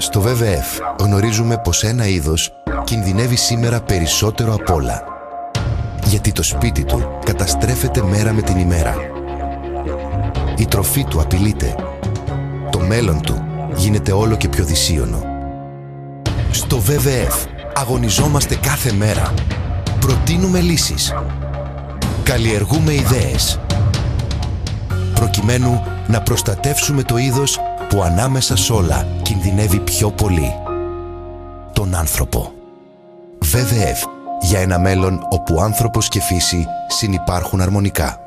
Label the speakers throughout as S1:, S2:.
S1: Στο WWF γνωρίζουμε πως ένα είδος κινδυνεύει σήμερα περισσότερο απ' όλα. Γιατί το σπίτι του καταστρέφεται μέρα με την ημέρα. Η τροφή του απειλείται. Το μέλλον του γίνεται όλο και πιο δυσίωνο. Στο WWF αγωνιζόμαστε κάθε μέρα. Προτείνουμε λύσεις. Καλλιεργούμε ιδέες. Προκειμένου να προστατεύσουμε το είδος που ανάμεσα σ' όλα κινδυνεύει πιο πολύ. Τον άνθρωπο. WWF, για ένα μέλλον όπου άνθρωπος και φύση συνυπάρχουν αρμονικά.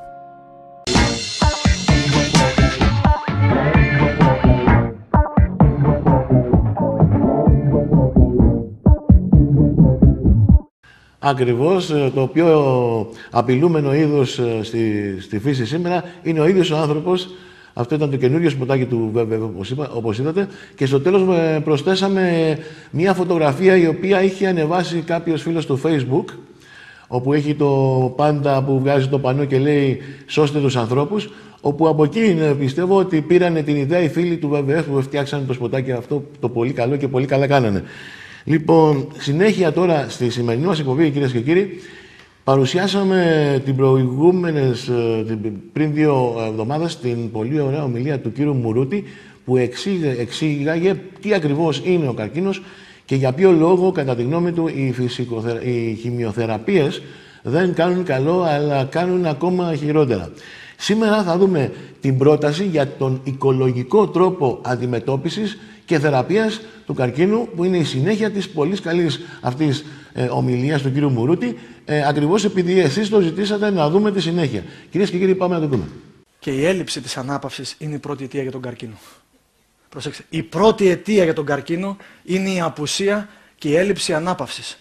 S2: Ακριβώς, το πιο απειλούμενο είδος στη φύση σήμερα είναι ο ίδιος ο άνθρωπος. Αυτό ήταν το καινούριο σποτάκι του όπως είδατε. Και στο τέλος προσθέσαμε μια φωτογραφία η οποία είχε ανεβάσει κάποιος φίλος του Facebook, όπου έχει το πάντα που βγάζει το πανό και λέει «Σώστε τους ανθρώπους», όπου από εκεί πιστεύω ότι πήρανε την ιδέα οι φίλοι του WWF που φτιάξανε το σποτάκι αυτό το πολύ καλό και πολύ καλά κάνανε. Λοιπόν, συνέχεια τώρα στη σημερινή μας εκπομπή, κυρίες και κύριοι, παρουσιάσαμε πριν 2 εβδομάδες την πολύ ωραία ομιλία του κύριου Μουρούτη που εξήγαγε τι ακριβώς είναι ο καρκίνος και για ποιο λόγο, κατά τη γνώμη του, οι χημειοθεραπείες δεν κάνουν καλό, αλλά κάνουν ακόμα χειρότερα. Σήμερα θα δούμε την πρόταση για τον οικολογικό τρόπο αντιμετώπισης και θεραπείας του καρκίνου, που είναι η συνέχεια της πολύ καλής αυτής ομιλίας του κύριου Μουρούτη, ακριβώς επειδή εσείς το ζητήσατε να δούμε τη συνέχεια. Κυρίες και κύριοι, πάμε να το δούμε.
S3: Και η έλλειψη της ανάπαυσης είναι η πρώτη αιτία για τον καρκίνο. Προσέξτε, η πρώτη αιτία για τον καρκίνο είναι η απουσία και η έλλειψη ανάπαυσης.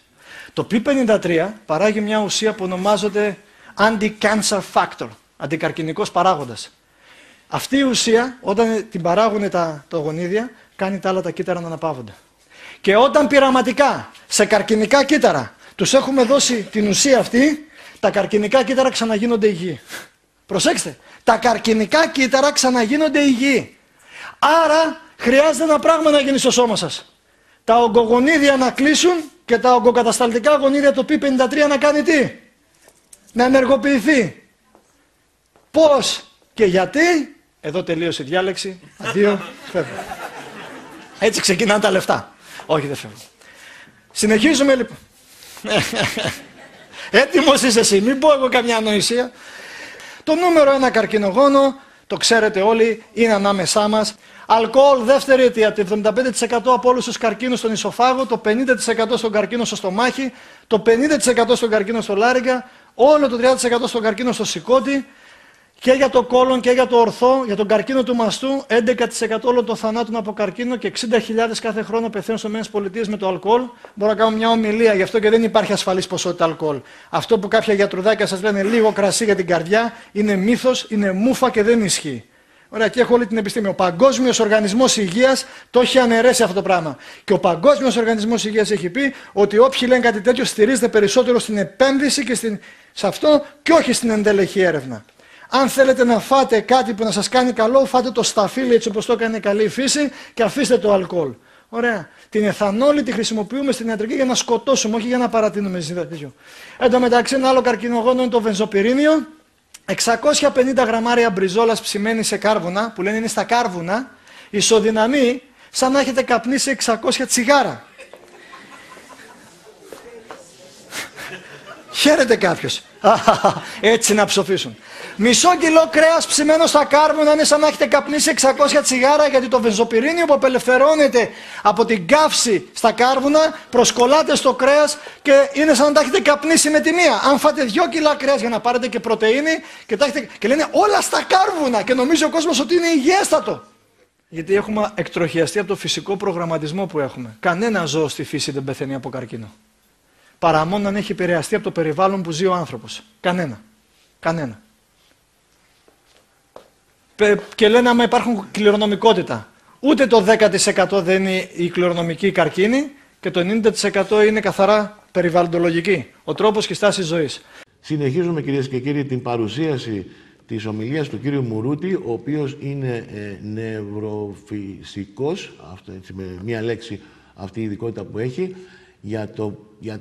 S3: Το P53 παράγει μια ουσία που ονομάζεται anti-cancer factor, αντικαρκινικός παράγοντας. Αυτή η ουσία, όταν την παράγουν τα γονίδια, κάνει τα άλλα τα κύτταρα να αναπαύονται. Και όταν πειραματικά σε καρκινικά κύτταρα τους έχουμε δώσει την ουσία αυτή, τα καρκινικά κύτταρα ξαναγίνονται υγιή. Προσέξτε, τα καρκινικά κύτταρα ξαναγίνονται υγιή. Άρα χρειάζεται ένα πράγμα να γίνει στο σώμα σας. Τα ογκογονίδια να κλείσουν και τα ογκοκατασταλτικά γονίδια, το P53, να κάνει τι? Να ενεργοποιηθεί. Πώς και γιατί? Εδώ τελείωσε η διάλεξη. Αντίο, φεύγω. Έτσι ξεκινάνε τα λεφτά. Όχι, δεν φεύγω. Συνεχίζουμε λοιπόν. Έτοιμος είσαι εσύ, μην πω εγώ καμιά ανοησία. Το νούμερο 1 καρκινογόνο, το ξέρετε όλοι, είναι ανάμεσά μας. Αλκοόλ, δεύτερη αιτία, το 75% από όλους τους καρκίνους στον ισοφάγο, το 50% στον καρκίνο στο στομάχι, το 50% στον καρκίνο στο λάρυγγα, όλο το 30% στον καρκίνο στο σηκώτη, και για το κόλον και για το ορθό, για τον καρκίνο του μαστού, 11% όλων των θανάτων από καρκίνο και 60.000 κάθε χρόνο πεθαίνουν στις ΗΠΑ με το αλκοόλ. Μπορώ να κάνω μια ομιλία γι' αυτό και δεν υπάρχει ασφαλής ποσότητα αλκοόλ. Αυτό που κάποια γιατρουδάκια σας λένε λίγο κρασί για την καρδιά είναι μύθος, είναι μούφα και δεν ισχύει. Ωραία, και έχω όλη την επιστήμη. Ο Παγκόσμιος Οργανισμός Υγείας το έχει αναιρέσει αυτό το πράγμα. Και ο Παγκόσμιος Οργανισμός Υγείας έχει πει ότι όποιοι λένε κάτι τέτοιο στηρίζεται περισσότερο στην επένδυση και σε αυτό και όχι στην εντελεχή έρευνα. Αν θέλετε να φάτε κάτι που να σας κάνει καλό, φάτε το σταφύλι έτσι όπως το έκανε η καλή φύση και αφήστε το αλκοόλ. Ωραία. Την εθανόλη τη χρησιμοποιούμε στην ιατρική για να σκοτώσουμε, όχι για να παρατείνουμε. Εν τω μεταξύ, ένα άλλο καρκινογόνο είναι το βενζοπυρίνιο. 650 γραμμάρια μπριζόλας ψημένη σε κάρβουνα, που λένε είναι στα κάρβουνα, ισοδυναμεί σαν να έχετε καπνίσει 600 τσιγάρα. Χαίρεται κάποιος. Έτσι να ψοφήσουν. Μισό κιλό κρέας ψημένο στα κάρβουνα είναι σαν να έχετε καπνίσει 600 τσιγάρα, γιατί το βενζοπυρίνιο που απελευθερώνεται από την καύση στα κάρβουνα προσκολάται στο κρέας και είναι σαν να τα έχετε καπνίσει με τη μία. Αν φάτε 2 κιλά κρέας για να πάρετε και πρωτεΐνη και λένε όλα στα κάρβουνα και νομίζει ο κόσμος ότι είναι υγιέστατο. Γιατί έχουμε εκτροχιαστεί από το φυσικό προγραμματισμό που έχουμε. Κανένα ζώο στη φύση δεν πεθαίνει από καρκίνο. Παρά μόνο αν έχει επηρεαστεί από το περιβάλλον που ζει ο άνθρωπος. Κανένα. Κανένα. Και λένε άμα υπάρχουν κληρονομικότητα. Ούτε το 10% δεν είναι η κληρονομική καρκίνη και το 90% είναι καθαρά περιβαλλοντολογική. Ο τρόπος και η στάση ζωής.
S2: Συνεχίζουμε, κυρίες και κύριοι, την παρουσίαση της ομιλίας του κύριου Μουρούτη, ο οποίος είναι νευροφυσικός, αυτό, έτσι, με μία λέξη αυτή η ειδικότητα που έχει, για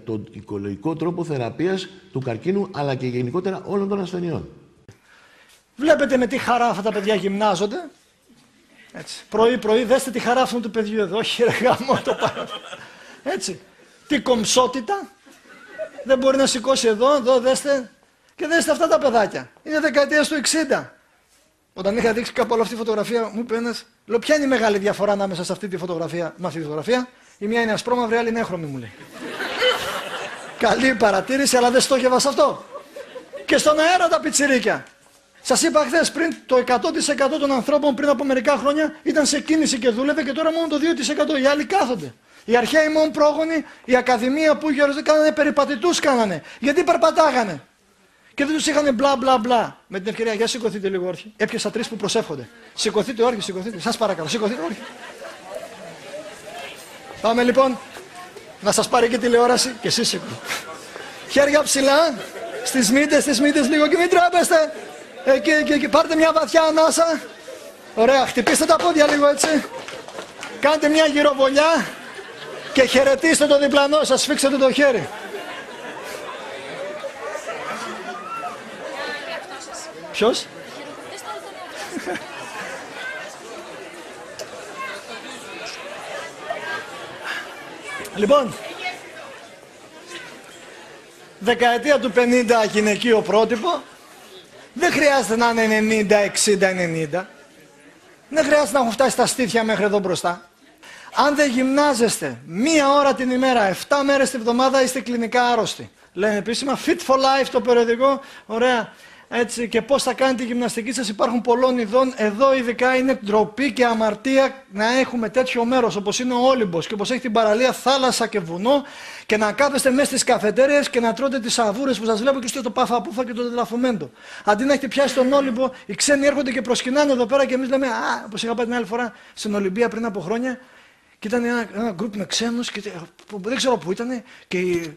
S2: τον οικολογικό τρόπο θεραπείας του καρκίνου, αλλά και γενικότερα όλων των ασθενειών.
S3: Βλέπετε με τι χαρά αυτά τα παιδιά γυμνάζονται. Έτσι. Πρωί-πρωί, δέστε τη χαρά αυτού του παιδιού εδώ. Όχι, ρε γάμο, το πάνω. Έτσι. Τι κομψότητα. Δεν μπορεί να σηκώσει εδώ, δέστε. Και δέστε αυτά τα παιδάκια. Είναι δεκαετίες του 60. Όταν είχα δείξει κάπου όλη αυτή τη φωτογραφία, μου είπε ένας, λέω, ποια είναι η μεγάλη διαφορά ανάμεσα σε αυτή τη φωτογραφία με αυτή τη φωτογραφία? Η μία είναι ασπρόμαυρη, η άλλη είναι έχρωμη, μου λέει. Καλή παρατήρηση, αλλά δεν στόχευα σε αυτό. Και στον αέρα τα πιτσιρίκια. Σας είπα χθες, πριν το 100% των ανθρώπων πριν από μερικά χρόνια ήταν σε κίνηση και δούλευε, και τώρα μόνο το 2%. Οι άλλοι κάθονται. Οι αρχαίοι μόνο πρόγονοι, η ακαδημία που κάνανε περιπατητούς κάνανε. Γιατί περπατάγανε. Και δεν τους είχαν μπλα μπλα μπλα. Με την ευκαιρία, για σηκωθείτε λίγο όρθιοι. Έπιασα 3 που προσεύχονται. Σηκωθείτε όρθιοι, σηκωθείτε. Σας παρακαλώ, σηκωθείτε όρθιοι. Πάμε λοιπόν να σας πάρει και τηλεόραση και εσείς σηκωθείτε. Χέρια ψηλά, στις μύτες λίγο και μην τρέπεστε. Και πάρτε μια βαθιά ανάσα. Ωραία, χτυπήστε τα πόδια λίγο έτσι. Κάντε μια γυροβολιά και χαιρετήστε το διπλανό σας, σφίξτε το χέρι. Ποιος? Λοιπόν, δεκαετία του 50 γυναικείο πρότυπο. Δεν χρειάζεται να είναι 90, 60, 90. Δεν χρειάζεται να έχουν φτάσει στα στήθια μέχρι εδώ μπροστά. Αν δεν γυμνάζεστε 1 ώρα την ημέρα, 7 μέρες την εβδομάδα, είστε κλινικά άρρωστοι. Λένε επίσημα Fit for Life το περιοδικό. Ωραία. Έτσι, και πώς θα κάνετε τη γυμναστική σας, υπάρχουν πολλών ειδών. Εδώ ειδικά είναι ντροπή και αμαρτία να έχουμε τέτοιο μέρος όπως είναι ο Όλυμπος και όπως έχει την παραλία θάλασσα και βουνό, και να κάθεστε μέσα στις καφετέριες και να τρώτε τις αβούρες που σας βλέπω και στο παφαπούφα και το τετλαφωμέντο. Αντί να έχετε πιάσει τον Όλυμπο, οι ξένοι έρχονται και προσκυνάνε εδώ πέρα και εμείς λέμε, όπως είχα πάει την άλλη φορά στην Ολυμπία πριν από χρόνια, και ήταν ένα γκρουπ με ξένους και δεν ξέρω πού ήταν, και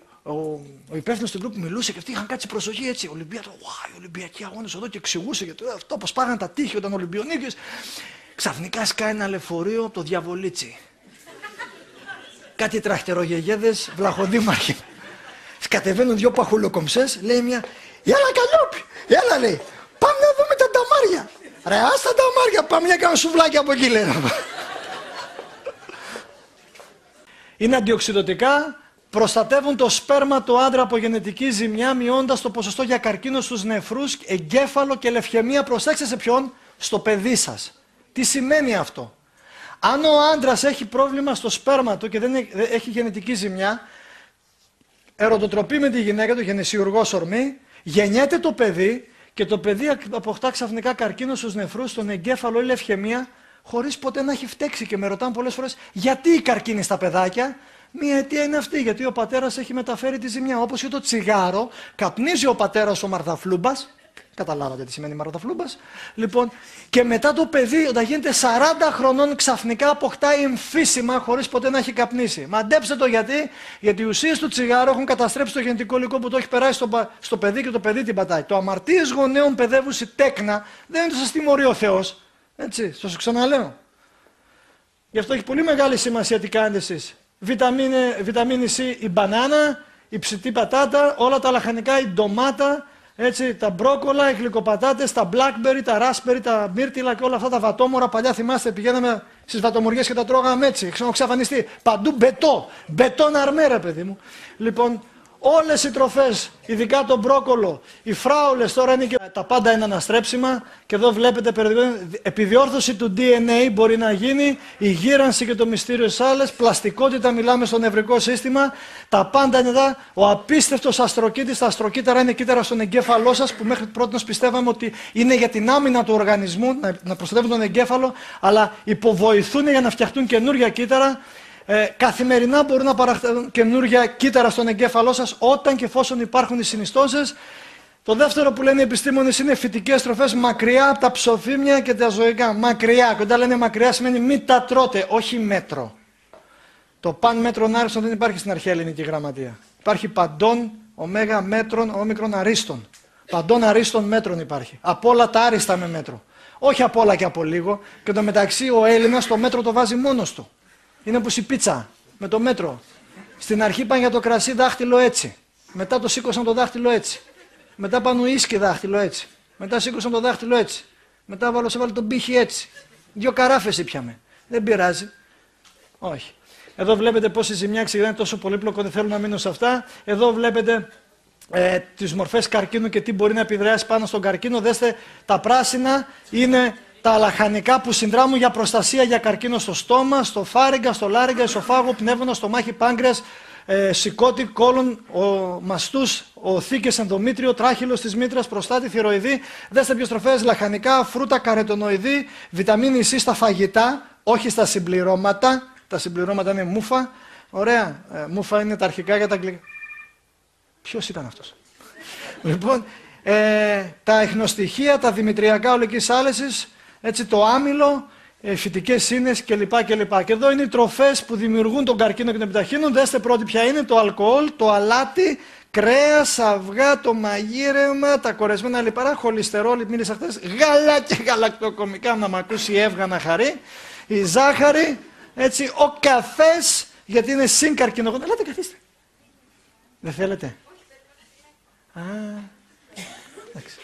S3: ο υπεύθυνος του γκρουπ μιλούσε και αυτοί είχαν κάτσει προσοχή έτσι. Οι Ολυμπιακοί αγώνες εδώ, και εξηγούσε για αυτό πως πάγαν τα τείχη όταν Ολυμπιονίκες. Ξαφνικά σκάει ένα λεωφορείο το Διαβολίτσι. Κάτι τραχτερογεγέδες, βλαχοδήμαρχοι. Σκατεβαίνουν 2 παχουλοκομψές, λέει μια, έλα Καλλιόπη, έλα λέει, πάμε να δούμε τα νταμάρια. Ρε άστα τα νταμάρια, πάμε να κάνουμε σουβλάκια από εκεί, λέει. Είναι αντιοξυδωτικά. Προστατεύουν το σπέρμα του άντρα από γενετική ζημιά, μειώντας το ποσοστό για καρκίνο στους νεφρούς, εγκέφαλο και λευκαιμία. Προσέξτε σε ποιον? Στο παιδί σας. Τι σημαίνει αυτό? Αν ο άντρας έχει πρόβλημα στο σπέρμα του και δεν έχει γενετική ζημιά, ερωτοτροπή με τη γυναίκα του, γενεσιουργός ορμή, γεννιέται το παιδί και το παιδί αποκτά ξαφνικά καρκίνο στους νεφρούς, στον εγκέφαλο ή λευκαιμία, χωρίς ποτέ να έχει φταίξει. Και με ρωτάνε πολλές φορές, γιατί η καρκίνη στα παιδάκια? Μία αιτία είναι αυτή, γιατί ο πατέρας έχει μεταφέρει τη ζημιά. Όπως και το τσιγάρο, καπνίζει ο πατέρας ο μαρδαφλούμπας. Καταλάβατε τι σημαίνει μαρδαφλούμπας. Λοιπόν, και μετά το παιδί, όταν γίνεται 40 χρονών, ξαφνικά αποκτάει εμφύσιμα χωρίς ποτέ να έχει καπνίσει. Μαντέψτε το γιατί. Γιατί οι ουσίες του τσιγάρου έχουν καταστρέψει το γενετικό υλικό που το έχει περάσει στο παιδί και το παιδί την πατάει. Το αμαρτίες γονέων παιδεύουση τέκνα δεν το σας τιμωρεί ο Θεός. Έτσι, σας ξαναλέω. Γι' αυτό έχει πολύ μεγάλη σημασία τι κάνετε εσείς. Βιταμίνη C, η μπανάνα, η ψητή πατάτα, όλα τα λαχανικά, η ντομάτα, έτσι, τα μπρόκολα, οι γλυκοπατάτες, τα blackberry, τα raspberry, τα μύρτιλα και όλα αυτά τα βατόμορα. Παλιά θυμάστε, πηγαίναμε στις βατομοριές και τα τρώγαμε έτσι. Ξέρω ξαφανιστεί. Παντού μπετό. Μπετόν αρμέρα, παιδί μου. Λοιπόν, όλες οι τροφές, ειδικά το μπρόκολο, οι φράουλες τώρα είναι και τα πάντα είναι αναστρέψιμα. Και εδώ βλέπετε, επιδιόρθωση του DNA μπορεί να γίνει, η γύρανση και το μυστήριο στις άλλες, πλαστικότητα, μιλάμε στο νευρικό σύστημα. Τα πάντα είναι εδώ. Ο απίστευτος αστροκύτης, τα αστροκύτταρα είναι κύτταρα στον εγκέφαλό σας, που μέχρι πρώτος πιστεύαμε ότι είναι για την άμυνα του οργανισμού, να προστατεύουν τον εγκέφαλο, αλλά υποβοηθούν για να φτιαχτούν καινούργια κύτταρα. Καθημερινά μπορούν να παραχθούν καινούργια κύτταρα στον εγκέφαλό σας, όταν και εφόσον υπάρχουν οι συνιστώσεις. Το δεύτερο που λένε οι επιστήμονες είναι φυτικές τροφές, μακριά από τα ψωφίμια και τα ζωικά. Μακριά. Και όταν λένε μακριά σημαίνει μην τα τρώτε, όχι μέτρο. Το παν μέτρον άριστον δεν υπάρχει στην αρχαία ελληνική γραμματεία. Υπάρχει παντών, ωμέγα μέτρον, όμικρον αρίστον. Παντών αρίστων μέτρων υπάρχει. Από όλα τα άριστα με μέτρο. Όχι από όλα και από λίγο. Και το μεταξύ ο Έλληνας το μέτρο το βάζει μόνος του. Είναι όπως η πίτσα με το μέτρο. Στην αρχή πάνε για το κρασί δάχτυλο έτσι. Μετά το σήκωσαν το δάχτυλο έτσι. Μετά πάνω ίσκι δάχτυλο έτσι. Μετά σήκωσαν το δάχτυλο έτσι. Μετά έβαλε τον πύχη έτσι. 2 καράφες ήπιαμε. Δεν πειράζει. Όχι. Εδώ βλέπετε πώς η ζημιά ξεκινάει τόσο πολύπλοκο, δεν θέλω να μείνω σε αυτά. Εδώ βλέπετε τις μορφές καρκίνου και τι μπορεί να επιδράσει πάνω στον καρκίνο. Δέστε, τα πράσινα είναι τα λαχανικά που συνδράμουν για προστασία για καρκίνο στο στόμα, στο φάριγγα, στο λάριγγα, εσωφάγο, πνεύμονα, στομάχι, πάγκρεας, σηκώτη, κόλον, μαστούς, οθήκες, ενδομήτριο, τράχυλος της μήτρας, προστάτη, θηροειδή. Δέστε ποιες τροφές, λαχανικά, φρούτα, καρετονοειδή, βιταμίνη C στα φαγητά, όχι στα συμπληρώματα. Τα συμπληρώματα είναι μούφα. Ωραία. Μούφα είναι τα αρχικά για τα αγγλικά. Ποιος ήταν αυτός? Λοιπόν, τα ιχνοστοιχεία, τα δημητριακά ολικής άλεσης, έτσι, το άμυλο, φυτικές ίνες κλπ. Και εδώ είναι οι τροφές που δημιουργούν τον καρκίνο και τον επιταχύνουν. Δέστε πρώτη ποια είναι: το αλκοόλ, το αλάτι, κρέας, αυγά, το μαγείρεμα, τα κορεσμένα λιπαρά, χολυστερόλ, μίλησα χθες, γάλα και γαλακτοκομικά, να μ' ακούσει η Εύγα να χαρεί, η ζάχαρη, έτσι, ο καφές, γιατί είναι συγκαρκινογόνο. Ελάτε, καθίστε. Δεν θέλετε? Εντάξει.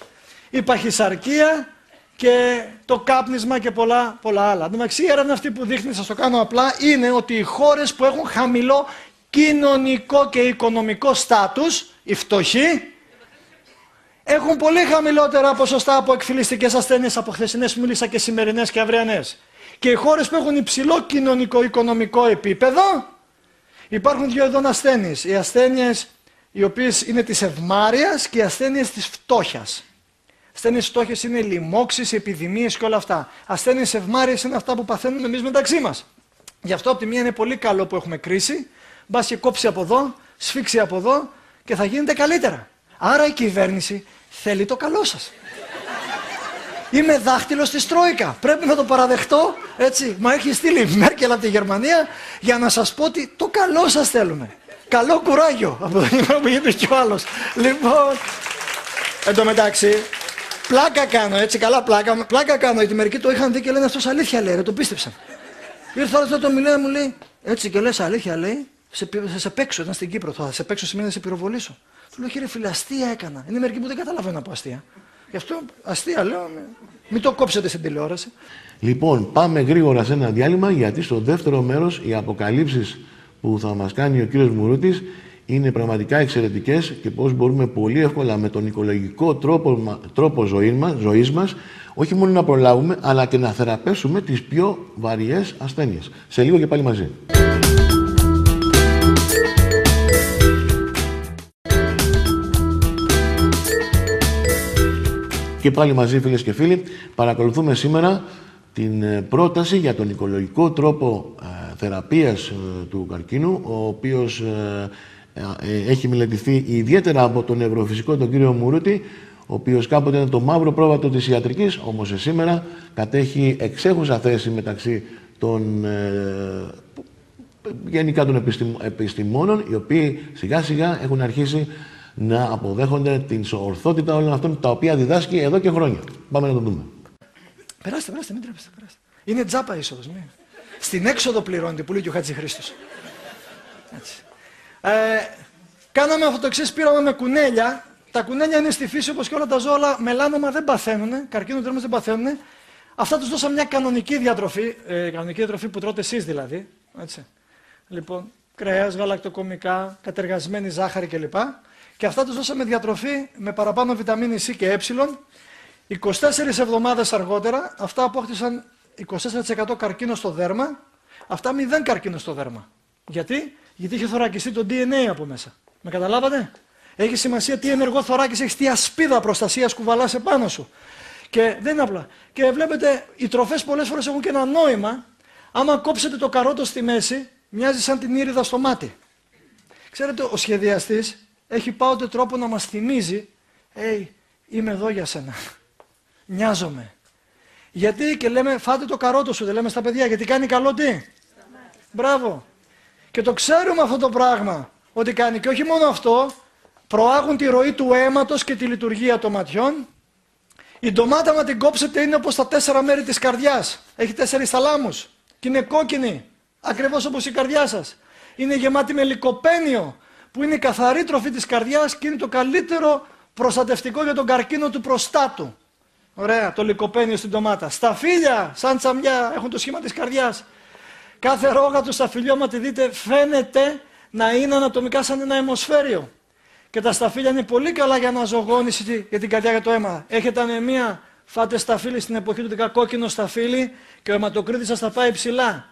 S3: Η παχυσαρκία και το κάπνισμα και πολλά άλλα. Εντάξει, η έρευνα αυτή που δείχνει, σας το κάνω απλά, είναι ότι οι χώρες που έχουν χαμηλό κοινωνικό και οικονομικό στάτους, οι φτωχοί, έχουν πολύ χαμηλότερα ποσοστά από εκφυλιστικές ασθένειες, από χθεσινές που μίλησα και σημερινές και αυριανές. Και οι χώρες που έχουν υψηλό κοινωνικό-οικονομικό επίπεδο, υπάρχουν 2 ειδών ασθένειες. Οι ασθένειες οι οποίες είναι της ευμάρειας και οι ασθένειες της φτώχειας. Ασθένειες της φτώχειας είναι λοιμώξεις, επιδημίες και όλα αυτά. Ασθένειες ευμάρειας είναι αυτά που παθαίνουμε εμείς μεταξύ μας. Γι' αυτό από τη μία είναι πολύ καλό που έχουμε κρίση, μπας και κόψει από εδώ, σφίξει από εδώ και θα γίνετε καλύτερα. Άρα η κυβέρνηση θέλει το καλό σας. Είμαι δάχτυλος της Τρόικα. Πρέπει να το παραδεχτώ, έτσι. Μα έχει στείλει η Μέρκελ από τη Γερμανία για να σας πω ότι το καλό σας θέλουμε. Καλό κουράγιο. Από την ημέρα που είπε κι ο άλλος. Λοιπόν, εν τω μεταξύ, πλάκα κάνω, έτσι, καλά πλάκα κάνω, γιατί μερικοί το είχαν δει και λένε αυτός αλήθεια λέει, ρε, το πίστεψαν. Ήρθε άλλο το μιλάει, μου λέει, έτσι και λες αλήθεια λέει, σε παίξω, ήταν στην Κύπρο, θα σε παίξω σημαίνει να σε πυροβολήσω. Του λέω, κύριε φίλε, αστεία έκανα. Είναι μερικοί που δεν καταλαβαίνουν από αστεία. Γι' αυτό αστεία λέω, μην το κόψετε στην τηλεόραση.
S2: Λοιπόν, πάμε γρήγορα σε ένα διάλειμμα, γιατί στο δεύτερο μέρος οι αποκαλύψεις που θα μας κάνει ο κύριος Μουρούτης είναι πραγματικά εξαιρετικές και πώς μπορούμε πολύ εύκολα με τον οικολογικό τρόπο ζωής μας όχι μόνο να προλάβουμε, αλλά και να θεραπεύσουμε τις πιο βαριές ασθένειες. Σε λίγο και πάλι μαζί. Και πάλι μαζί, φίλες και φίλοι, παρακολουθούμε σήμερα την πρόταση για τον οικολογικό τρόπο θεραπείας του καρκίνου, ο οποίος έχει μελετηθεί ιδιαίτερα από τον νευροφυσικό τον κύριο Μουρούτη, ο οποίος κάποτε ήταν το μαύρο πρόβατο της ιατρικής, όμως σήμερα κατέχει εξέχουσα θέση μεταξύ των γενικά των επιστημόνων, οι οποίοι σιγά σιγά έχουν αρχίσει να αποδέχονται την ορθότητα όλων αυτών τα οποία διδάσκει εδώ και χρόνια. Πάμε να το δούμε.
S3: Περάστε, μην τρέπεστε, περάστε. Είναι τζάπα είσοδος. Στην έξοδο πληρώνεται που λέει και ο Χατζηχρήστος. Κάναμε αυτό το εξής, πήραμε με κουνέλια. Τα κουνέλια είναι στη φύση όπως και όλα τα ζώα, αλλά μελάνωμα δεν παθαίνουν, καρκίνο δέρματος δεν παθαίνουν. Αυτά τους δώσαμε μια κανονική διατροφή που τρώτε εσείς δηλαδή. Έτσι. Λοιπόν, κρέας, γαλακτοκομικά, κατεργασμένη ζάχαρη κλπ. Και αυτά τους δώσαμε διατροφή με παραπάνω βιταμίνη C και ε. 24 εβδομάδες αργότερα, αυτά απόκτησαν 24% καρκίνο στο δέρμα, αυτά 0 καρκίνο στο δέρμα. Γιατί? Γιατί είχε θωρακιστεί το DNA από μέσα. Με καταλάβατε? Έχει σημασία τι ενεργό θωράκιση έχεις, τι ασπίδα προστασίας κουβαλάς επάνω σου. Και δεν είναι απλά. Και βλέπετε, οι τροφές πολλές φορές έχουν και ένα νόημα. Άμα κόψετε το καρότο στη μέση, μοιάζει σαν την ήριδα στο μάτι. Ξέρετε, ο σχεδιαστής έχει πάντοτε τρόπο να μας θυμίζει, είμαι εδώ για σένα. Νοιάζομαι. Γιατί και λέμε, φάτε το καρότο σου, δεν λέμε στα παιδιά, γιατί κάνει καλό τι? Μπράβο. Και το ξέρουμε αυτό το πράγμα, ότι κάνει. Και όχι μόνο αυτό, προάγουν τη ροή του αίματος και τη λειτουργία των ματιών. Η ντομάτα, να την κόψετε, είναι όπως τα 4 μέρη της καρδιάς. Έχει 4 θαλάμους και είναι κόκκινη, ακριβώς όπως η καρδιά σας. Είναι γεμάτη με λικοπένιο, που είναι η καθαρή τροφή της καρδιάς και είναι το καλύτερο προστατευτικό για τον καρκίνο του προστάτου. Ωραία, το λικοπένιο στην ντομάτα. Σταφύλια, σαν τσαμιά, έχουν το σχήμα της καρδιάς. Κάθε ρόγα του σταφυλιού, άμα τη δείτε, φαίνεται να είναι ανατομικά σαν ένα αιμοσφαίριο. Και τα σταφύλια είναι πολύ καλά για αναζωογόνηση για την καρδιά, για το αίμα. Έχετε ανεμία, φάτε σταφύλι στην εποχή του, κόκκινο σταφύλι και ο αιματοκρίτης σας θα πάει ψηλά.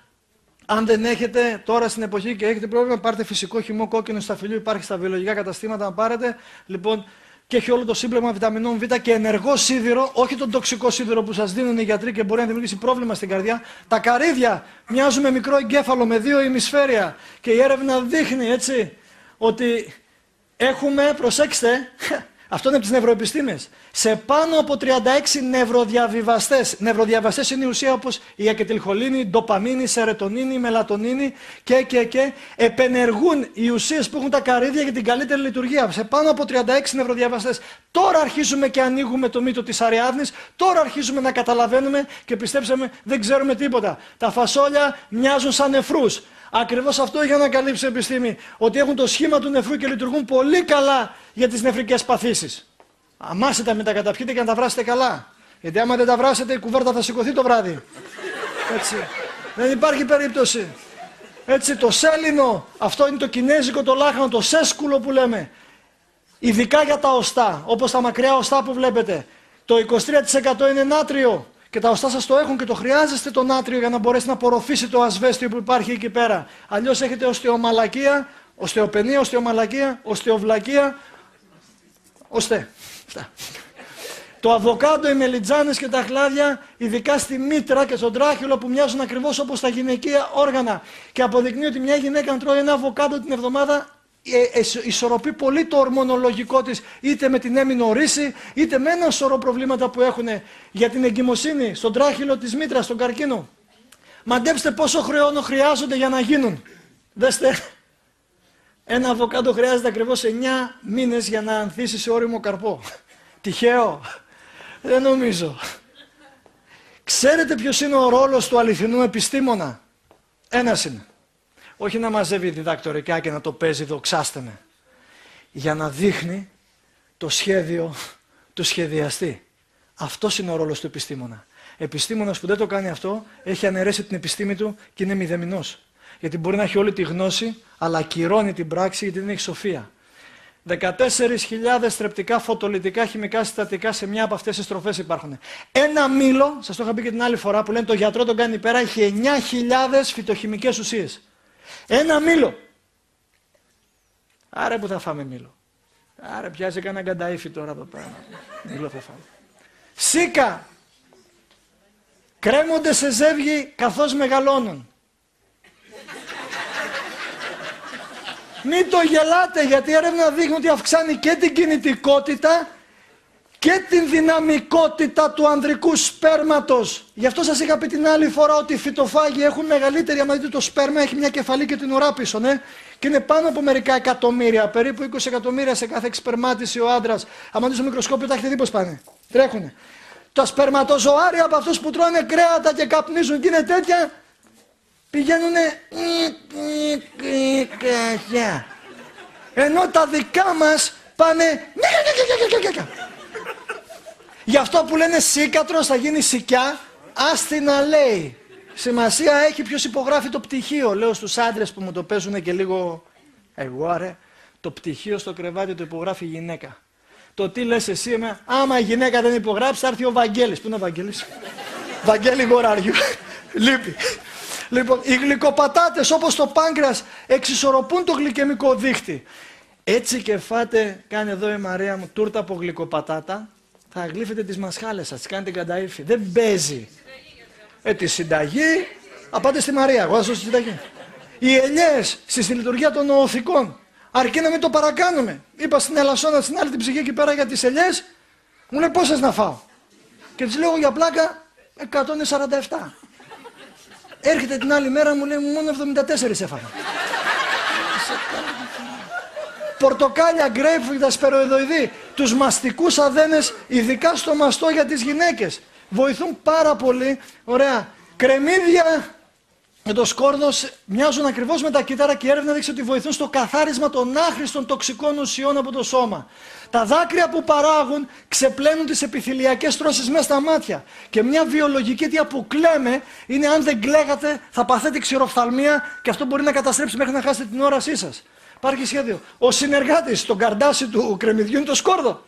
S3: Αν δεν έχετε τώρα στην εποχή και έχετε πρόβλημα, πάρτε φυσικό χυμό κόκκινο σταφυλιού, υπάρχει στα βιολογικά καταστήματα να πάρετε. Λοιπόν, και έχει όλο το σύμπλεγμα βιταμινών Β και ενεργό σίδηρο, όχι τον τοξικό σίδηρο που σας δίνουν οι γιατροί και μπορεί να δημιουργήσει πρόβλημα στην καρδιά. Τα καρύδια μοιάζουν με μικρό εγκέφαλο με 2 ημισφαίρια και η έρευνα δείχνει, έτσι, ότι έχουμε, προσέξτε, αυτό είναι από τις νευροεπιστήμες, σε πάνω από 36 νευροδιαβιβαστές. Νευροδιαβαστές είναι η ουσία όπως η ακετιλχολίνη, η ντοπαμίνη, η σερετονίνη, η μελατονίνη και επενεργούν οι ουσίες που έχουν τα καρύδια για την καλύτερη λειτουργία. Σε πάνω από 36 νευροδιαβαστές. Τώρα αρχίζουμε και ανοίγουμε το μύτο της Αριάδνης, τώρα αρχίζουμε να καταλαβαίνουμε και πιστέψαμε δεν ξέρουμε τίποτα. Τα φασόλια μοιάζουν σαν νεφρούς. Ακριβώς αυτό έχει ανακαλύψει η επιστήμη, ότι έχουν το σχήμα του νεφρού και λειτουργούν πολύ καλά για τις νεφρικές παθήσεις. Αμάστε τα, μην τα καταπιείτε και να τα βράσετε καλά. Γιατί άμα δεν τα βράσετε, η κουβέρτα θα σηκωθεί το βράδυ. Έτσι. Δεν υπάρχει περίπτωση. Έτσι, το σέλινο, αυτό είναι το κινέζικο το λάχανο, το σέσκουλο που λέμε. Ειδικά για τα οστά, όπως τα μακριά οστά που βλέπετε. Το 23% είναι νάτριο. Και τα οστά σας το έχουν και το χρειάζεστε το νάτριο για να μπορέσει να απορροφήσει το ασβέστιο που υπάρχει εκεί πέρα. Αλλιώς έχετε οστεομαλακία, οστεοπενία, οστεομαλακία, οστεοβλακία, Το αβοκάντο, οι μελιτζάνες και τα χλάδια, ειδικά στη μήτρα και στον τράχυλο που μοιάζουν ακριβώς όπως τα γυναικεία όργανα. Και αποδεικνύει ότι μια γυναίκα αν τρώει ένα αβοκάντο την εβδομάδα ισορροπεί πολύ το ορμονολογικό της, είτε με την έμεινο ρίση, είτε με ένα σωρό προβλήματα που έχουν για την εγκυμοσύνη, στον τράχυλο της μήτρας, στον καρκίνο. Μαντέψτε πόσο χρόνο χρειάζονται για να γίνουν. Δέστε, ένα αβοκάντο χρειάζεται ακριβώς 9 μήνες για να ανθίσει σε όριμο καρπό. Τυχαίο? Δεν νομίζω. Ξέρετε ποιος είναι ο ρόλος του αληθινού επιστήμονα? Ένας είναι. Όχι να μαζεύει διδακτορικά και να το παίζει δοξάστε με. Για να δείχνει το σχέδιο του σχεδιαστή. Αυτός είναι ο ρόλος του επιστήμονα. Επιστήμονας που δεν το κάνει αυτό, έχει αναιρέσει την επιστήμη του και είναι μηδαμινός. Γιατί μπορεί να έχει όλη τη γνώση, αλλά ακυρώνει την πράξη γιατί δεν έχει σοφία. 14.000 θρεπτικά φωτολιτικά χημικά συστατικά σε μια από αυτές τις τροφές υπάρχουν. Ένα μήλο, σας το είχα πει και την άλλη φορά, που λένε το γιατρό τον κάνει πέρα, έχει 9.000 φυτοχημικές ουσίες. Ένα μήλο. Άρα που θα φάμε μήλο? Άρα πιάζει κανένα γκανταΐφι τώρα εδώ πέρα. Μήλο θα φάμε. Σίκα. Κρέμονται σε ζεύγη καθώς μεγαλώνουν. Μην το γελάτε, γιατί η έρευνα δείχνει ότι αυξάνει και την κινητικότητα και την δυναμικότητα του ανδρικού σπέρματος. Γι' αυτό σας είχα πει την άλλη φορά ότι οι φυτοφάγοι έχουν μεγαλύτερη, άμα δείτε το σπέρμα έχει μια κεφαλή και την ουρά πίσω, ναι. Και είναι πάνω από μερικά εκατομμύρια, περίπου 20 εκατομμύρια σε κάθε εξπερμάτιση ο άντρας. Άμα δείτε στο μικροσκόπιο τα έχετε δει πώς πάνε. Τρέχουνε. Τα σπερματοζωάρια από αυτούς που τρώνε κρέατα και καπνίζουν και είναι τέτοια, πηγαίνουνε. Ενώ τα δικά μας πάνε. Γι' αυτό που λένε σίκατρος θα γίνει σικιά, άστι να λέει. Σημασία έχει ποιος υπογράφει το πτυχίο. Λέω στους άντρες που μου το παίζουν και λίγο εγώ ρε, το πτυχίο στο κρεβάτι το υπογράφει η γυναίκα. Το τι λες εσύ εμένα, άμα η γυναίκα δεν υπογράψει θα έρθει ο Βαγγέλης. Πού είναι ο Βαγγέλης? Βαγγέλη Γοράριου. Λείπει. Λοιπόν, οι γλυκοπατάτες όπως το πάγκρας εξισορροπούν το γλυκαιμικό δίχτυ. Έτσι και φάτε, κάνει εδώ η Μαρία μου, τούρτα από γλυκοπατάτα, θα γλύφετε τις μασχάλες σας, κάνετε γκανταΐφι. Δεν παίζει. Τη συνταγή, πάτε στη Μαρία, εγώ θα σας τη συνταγή. Οι ελιές στη λειτουργία των οθικών, αρκεί να μην το παρακάνουμε. Είπα στην Ελασσόνα, στην άλλη την ψυχή εκεί πέρα για τις ελιές, μου λέει πόσες να φάω. Και της λέω για πλάκα 147. Έρχεται την άλλη μέρα μου λέει μόνο 74 έφαγα. πορτοκάλια, grapefruit, ασπεροειδοειδή, τους μαστικούς αδένες, ειδικά στο μαστό για τις γυναίκες. Βοηθούν πάρα πολύ. Ωραία. Κρεμμύδια με το σκόρδο μοιάζουν ακριβώς με τα κύτταρα και η έρευνα δείξει ότι βοηθούν στο καθάρισμα των άχρηστων τοξικών ουσιών από το σώμα. Τα δάκρυα που παράγουν ξεπλένουν τις επιθυλιακές στρώσεις μέσα στα μάτια. Και μια βιολογική αιτία που κλαίμε είναι αν δεν κλαίγατε θα παθείτε ξηροφθαλμία και αυτό μπορεί να καταστρέψει μέχρι να χάσετε την όρασή σας. Υπάρχει σχέδιο. Ο συνεργάτης στον καρντάσι του κρεμμυδιού είναι το σκόρδο.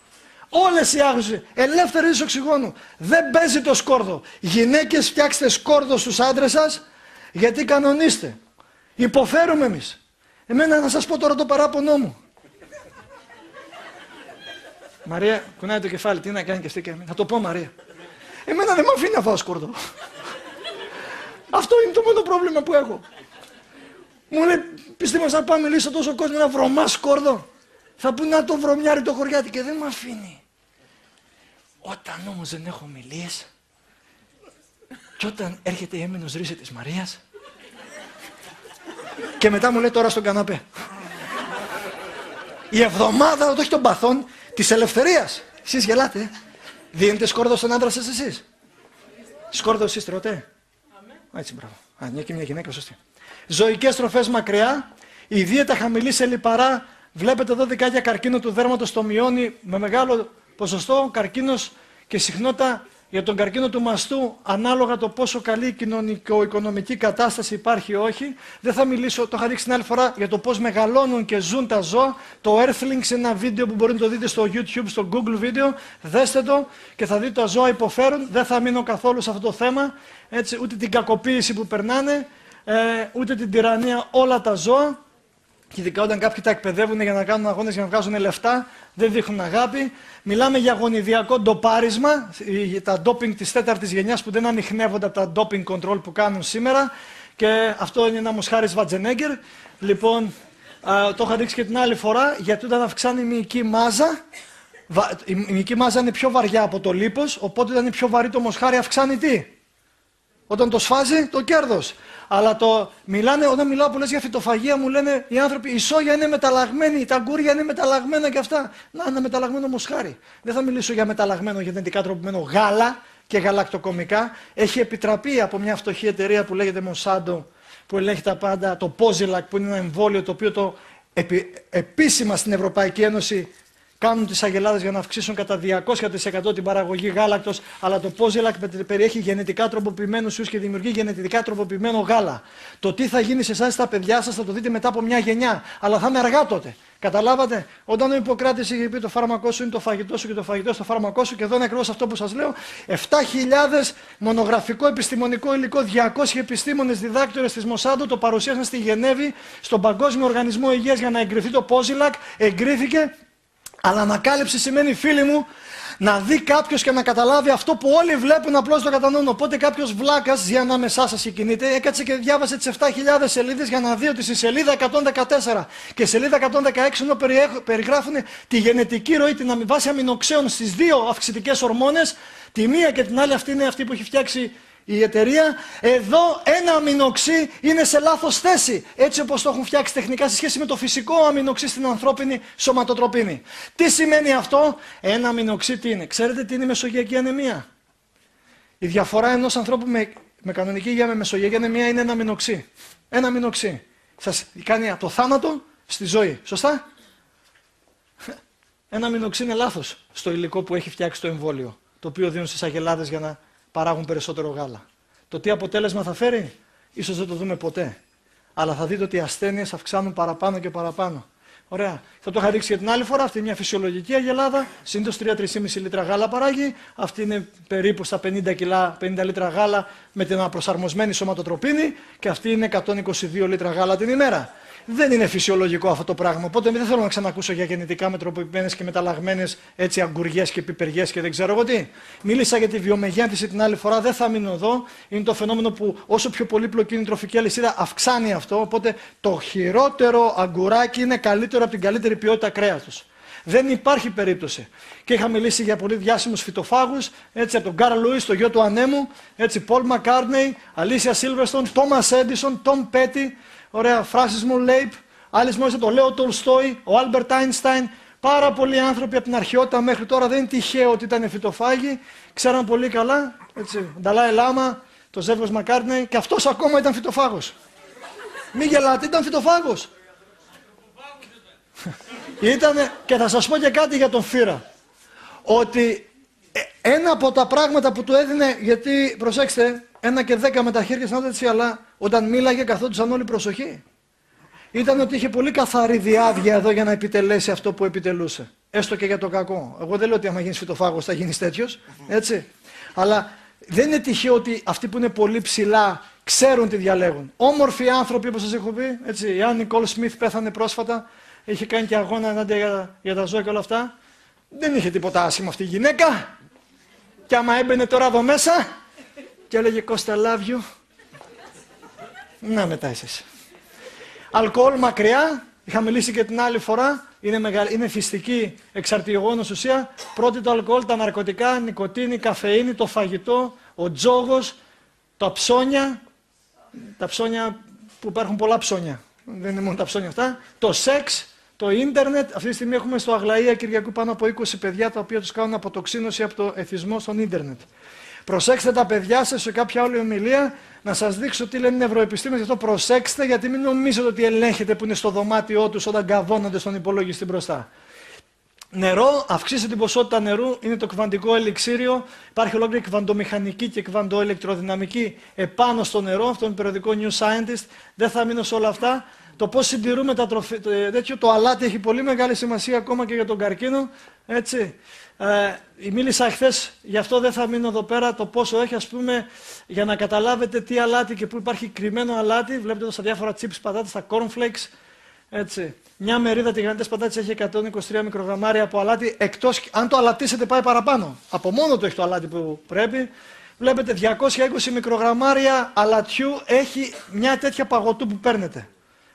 S3: Όλες οι άγουσες, ελεύθερη ρίση οξυγόνου. Δεν παίζει το σκόρδο. Γυναίκες, φτιάξτε σκόρδο στους άντρες σας, γιατί κανονίστε. Υποφέρουμε εμείς. Εμένα να σας πω τώρα το παράπονό μου. Μαρία, κουνάει το κεφάλι, τι να κάνει και αυτή και θα το πω, Μαρία. Εμένα δεν με αφήνει να φάω σκόρδο. Αυτό είναι το μόνο πρόβλημα που έχω. Μου λέει, πιστεύω να πάω μιλήσω τόσο κόσμο να βρωμά σκόρδο. Θα πούνε να το βρωμιάρει το χωριάτι και δεν με αφήνει. Όταν όμως δεν έχω μιλήσει και όταν έρχεται η έμενος ρίση της Μαρίας και μετά μου λέει τώρα στον καναπέ. Η εβδομάδα, όχι των παθών, της ελευθερίας. Εσείς γελάτε. Δίνετε σκόρδο στον άντρα σας εσείς. Σκόρδο εσείς τρώτε. Έτσι, μπράβο. Μια και μια γυναίκα, σωστή. Ζωικές τροφές μακριά. Η δίαιτα χαμηλή σε λιπαρά. Βλέπετε εδώ δικάκια καρκίνο του δέρματος το μειώνει με μεγάλο ποσοστό. Καρκίνος και συχνότητα για τον καρκίνο του μαστού, ανάλογα το πόσο καλή κοινωνικο-οικονομική κατάσταση υπάρχει ή όχι. Δεν θα μιλήσω, το είχα δείξει την άλλη φορά, για το πώς μεγαλώνουν και ζουν τα ζώα. Το Earthlings είναι ένα βίντεο που μπορείτε να το δείτε στο YouTube, στο Google Video. Δέστε το και θα δείτε τα ζώα υποφέρουν. Δεν θα μείνω καθόλου σε αυτό το θέμα. Έτσι, ούτε την κακοποίηση που περνάνε, ούτε την τυραννία, όλα τα ζώα. Και ειδικά όταν κάποιοι τα εκπαιδεύουν για να κάνουν αγώνες για να βγάζουν λεφτά, δεν δείχνουν αγάπη. Μιλάμε για γονιδιακό ντοπάρισμα, τα ντόπινγκ της 4ης γενιάς που δεν ανιχνεύονται από τα ντόπινγκ control που κάνουν σήμερα. Και αυτό είναι ένα μοσχάρι Σβατζενέγκερ. Λοιπόν, το είχα δείξει και την άλλη φορά, γιατί όταν αυξάνει η μυϊκή μάζα, η μυϊκή μάζα είναι πιο βαριά από το λίπος, οπότε όταν είναι πιο βαρύ το μοσχάρι αυξάνει τι? Όταν το σφάζει, το κέρδος. Αλλά όταν μιλάω πολλές για φυτοφαγία, μου λένε οι άνθρωποι, η σόγια είναι μεταλλαγμένη, τα αγκούρια είναι μεταλλαγμένα και αυτά. Να, ένα μεταλλαγμένο μοσχάρι. Δεν θα μιλήσω για μεταλλαγμένο γενετικά τροποποιημένο γάλα και γαλακτοκομικά. Έχει επιτραπεί από μια φτωχή εταιρεία που λέγεται Monsanto, που ελέγχει τα πάντα, το Posilac, που είναι ένα εμβόλιο το οποίο επίσημα στην Ευρωπαϊκή Ένωση κάνουν τις αγελάδες για να αυξήσουν κατά 200% την παραγωγή γάλακτος, αλλά το Posilac περιέχει γενετικά τροποποιημένους ιούς και δημιουργεί γενετικά τροποποιημένο γάλα. Το τι θα γίνει σε εσάς τα παιδιά σας θα το δείτε μετά από μια γενιά, αλλά θα είναι αργά τότε. Καταλάβατε, όταν ο Ιπποκράτης είχε πει το φάρμακό σου είναι το φαγητό σου και το φαγητό στο φάρμακό σου, και εδώ είναι ακριβώς αυτό που σας λέω, 7.000 μονογραφικό επιστημονικό υλικό, 200 επιστήμονες διδάκτορες της Monsanto το παρουσίασαν στη Γενέβη, στον Παγκόσμιο Οργανισμό Υγείας για να εγκριθεί το Posilac, εγκρίθηκε. Αλλά ανακάλυψη σημαίνει, φίλοι μου, να δει κάποιος και να καταλάβει αυτό που όλοι βλέπουν, απλώς το κατανοούν. Οπότε κάποιος βλάκας ζει ανάμεσά σας και κινείται, έκατσε και διάβασε τις 7.000 σελίδες για να δει ότι στη σελίδα 114 και σελίδα 116 ενώ περιγράφουν τη γενετική ροή, την βάση αμινοξέων στις δύο αυξητικές ορμόνες, τη μία και την άλλη αυτή είναι αυτή που έχει φτιάξει η εταιρεία. Εδώ ένα αμινοξύ είναι σε λάθος θέση, έτσι όπως το έχουν φτιάξει τεχνικά σε σχέση με το φυσικό αμινοξύ στην ανθρώπινη σωματοτροπίνη. Τι σημαίνει αυτό? Ένα αμινοξύ τι είναι? Ξέρετε τι είναι η μεσογειακή ανεμία? Η διαφορά ενός ανθρώπου με κανονική υγεία με μεσογειακή ανεμία είναι ένα αμινοξύ. Ένα αμινοξύ. Σας κάνει από το θάνατο στη ζωή. Σωστά? Ένα αμινοξύ είναι λάθος στο υλικό που έχει φτιάξει το εμβόλιο, το οποίο δίνουν στις αγελάδες για να παράγουν περισσότερο γάλα. Το τι αποτέλεσμα θα φέρει, ίσως δεν το δούμε ποτέ. Αλλά θα δείτε ότι οι ασθένειες αυξάνουν παραπάνω και παραπάνω. Ωραία. Θα το είχα δείξει για την άλλη φορά. Αυτή είναι μια φυσιολογική αγελάδα. Συνήθως 3-3,5 λίτρα γάλα παράγει. Αυτή είναι περίπου στα 50 λίτρα γάλα με την προσαρμοσμένη σωματοτροπίνη. Και αυτή είναι 122 λίτρα γάλα την ημέρα. Δεν είναι φυσιολογικό αυτό το πράγμα. Οπότε δεν θέλω να ξανακούσω για γενετικά μετροποποιημένες και μεταλλαγμένες έτσι αγκουριές και πιπεριές και δεν ξέρω εγώ τι. Μίλησα για τη βιομεγένθηση την άλλη φορά, δεν θα μείνω εδώ. Είναι το φαινόμενο που όσο πιο πολύπλοκη είναι η τροφική αλυσίδα, αυξάνει αυτό. Οπότε το χειρότερο αγκουράκι είναι καλύτερο από την καλύτερη ποιότητα κρέατος. Δεν υπάρχει περίπτωση. Και είχα μιλήσει για πολύ διάσημους φυτοφάγους, έτσι από τον Καρλ Λούις, το γιο του ανέμου, έτσι Πολ Μακκάρτνεϊ, Αλίσια Σίλβερστον, Τόμας Έντισον, Τόμ Πέτι. Ωραία, Φράσις Μουρ Λέιπ, Άλλοι γνώρισαν τον Λέο Τολστόι, ο Άλμπερτ Άινστάιν. Πάρα πολλοί άνθρωποι από την αρχαιότητα μέχρι τώρα δεν είναι τυχαίο ότι ήταν φυτοφάγοι. Ξέραν πολύ καλά. Έτσι, Νταλάι Λάμα, το Ζεύγος Μακάρτνεϊ, και αυτός ακόμα ήταν φυτοφάγος. Μην γελάτε, ήταν φυτοφάγος. Ήτανε, και θα σας πω και κάτι για τον Φύρα. Ότι ένα από τα πράγματα που του έδινε, γιατί προσέξτε, 1 και 10 με τα χέρια σαν έτσι, αλλά όταν μίλαγε καθόντουσαν όλοι προσοχή. Ήταν ότι είχε πολύ καθαρή διάβια εδώ για να επιτελέσει αυτό που επιτελούσε. Έστω και για το κακό. Εγώ δεν λέω ότι άμα γίνεις φυτοφάγος θα γίνεις τέτοιος, έτσι. Αλλά δεν είναι τυχαίο ότι αυτοί που είναι πολύ ψηλά ξέρουν τι διαλέγουν. Όμορφοι άνθρωποι, όπως σας έχω πει, έτσι. Η Αν Νικόλ Σμιθ πέθανε πρόσφατα, είχε κάνει και αγώνα ενάντια για τα ζώα και όλα αυτά. Δεν είχε τίποτα άσχημο αυτή η γυναίκα. Και άμα έμπαινε τώρα εδώ μέσα και έλεγε Κώστα love you. Να μετά εσείς. Αλκοόλ μακριά, είχα μιλήσει και την άλλη φορά, είναι φυστική εξαρτηγόνος ουσία. Πρώτη το αλκοόλ, τα ναρκωτικά, νικοτίνη, καφεΐνη, το φαγητό, ο τζόγος, τα ψώνια που υπάρχουν πολλά ψώνια, δεν είναι μόνο τα ψώνια αυτά, το σεξ, το ίντερνετ. Αυτή τη στιγμή έχουμε στο Αγλαία Κυριακού πάνω από 20 παιδιά τα οποία τους κάνουν αποτοξίνωση από το εθισμό στον ίντερνετ. Προσέξτε τα παιδιά σας σε κάποια άλλη ομιλία, να σας δείξω τι λένε οι νευροεπιστήμονες. Γι' αυτό προσέξτε, γιατί μην νομίζετε ότι ελέγχετε που είναι στο δωμάτιό τους όταν καβώνονται στον υπολογιστή μπροστά. Νερό, αυξήστε την ποσότητα νερού, είναι το κβαντικό ελιξίριο. Υπάρχει ολόκληρη κβαντομηχανική και κβαντοελεκτροδυναμική επάνω στο νερό. Αυτό είναι περιοδικό New Scientist. Δεν θα μείνω σε όλα αυτά. Το πώς συντηρούμε τα τροφή. Το αλάτι έχει πολύ μεγάλη σημασία ακόμα και για τον καρκίνο. Έτσι. Μίλησα χθες, γι' αυτό δεν θα μείνω εδώ πέρα, το πόσο έχει, ας πούμε, για να καταλάβετε τι αλάτι και πού υπάρχει κρυμμένο αλάτι. Βλέπετε εδώ στα διάφορα chips πατάτες, τα cornflakes. Έτσι. Μια μερίδα τηγανιτές πατάτες έχει 123 μικρογραμμάρια από αλάτι, εκτός αν το αλατίσετε πάει παραπάνω. Από μόνο το έχει το αλάτι που πρέπει. Βλέπετε 220 μικρογραμμάρια αλατιού έχει μια τέτοια παγωτού που παίρνετε.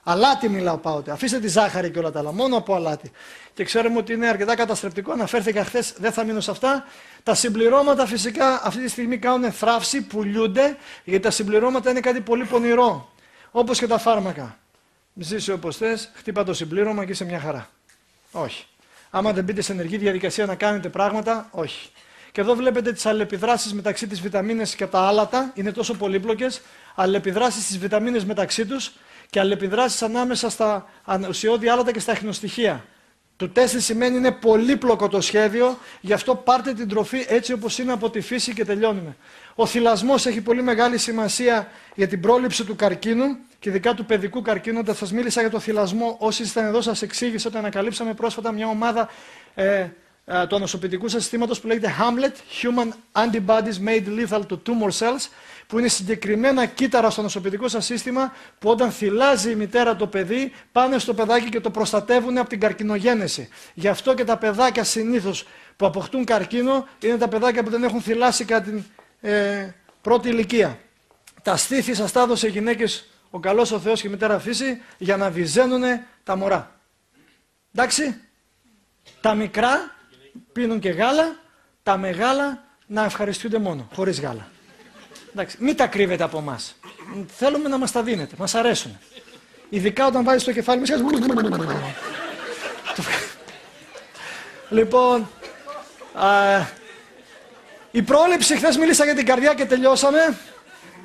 S3: Αλάτι μιλάω πάωτε. Αφήστε τη ζάχαρη και όλα τα άλλα. Μόνο από αλάτι. Και ξέρουμε ότι είναι αρκετά καταστρεπτικό. Αναφέρθηκα χθες, δεν θα μείνω σε αυτά. Τα συμπληρώματα φυσικά αυτή τη στιγμή κάνουν θράψη, πουλιούνται, γιατί τα συμπληρώματα είναι κάτι πολύ πονηρό. Όπως και τα φάρμακα. Ζήσει όπως θες, χτύπα το συμπλήρωμα και είσαι μια χαρά. Όχι. Άμα δεν μπείτε σε ενεργή διαδικασία να κάνετε πράγματα, όχι. Και εδώ βλέπετε τις αλληλεπιδράσεις μεταξύ της βιταμίνες και τα άλατα. Είναι τόσο πολύπλοκες. Αλληλεπιδράσεις στις βιταμίνες μεταξύ τους και αλληλεπιδράσεις ανάμεσα στα ουσιώδη άλατα και στα αχινοστοιχεία. Το τεστ σημαίνει είναι πολύπλοκο το σχέδιο, γι' αυτό πάρτε την τροφή έτσι όπως είναι από τη φύση και τελειώνουμε. Ο θυλασμός έχει πολύ μεγάλη σημασία για την πρόληψη του καρκίνου και ειδικά του παιδικού καρκίνου. Όταν σας μίλησα για το θυλασμό, όσοι ήταν εδώ σας εξήγησα ότι ανακαλύψαμε πρόσφατα μια ομάδα του ανοσοποιητικού σας συστήματος που λέγεται Hamlet, Human Antibodies Made Lethal to Tumor Cells, που είναι συγκεκριμένα κύτταρα στο νοσοποιητικό σας σύστημα που όταν θυλάζει η μητέρα το παιδί πάνε στο παιδάκι και το προστατεύουν από την καρκινογένεση. Γι' αυτό και τα παιδάκια συνήθως που αποκτούν καρκίνο είναι τα παιδάκια που δεν έχουν θυλάσει κατά την πρώτη ηλικία. Τα στήθη σας τα έδωσε οι γυναίκες ο καλός ο Θεός και η μητέρα φύση για να βυζένουν τα μωρά. Εντάξει, τα μικρά πίνουν και γάλα, τα μεγάλα να ευχαριστούνται μόνο, χωρίς γάλα. Εντάξει, μην τα κρύβετε από εμάς. Θέλουμε να μας τα δίνετε, μας αρέσουν. Ειδικά όταν βάζεις το κεφάλι μας. Λοιπόν, η πρόληψη, χθες μίλησα για την καρδιά και τελειώσαμε.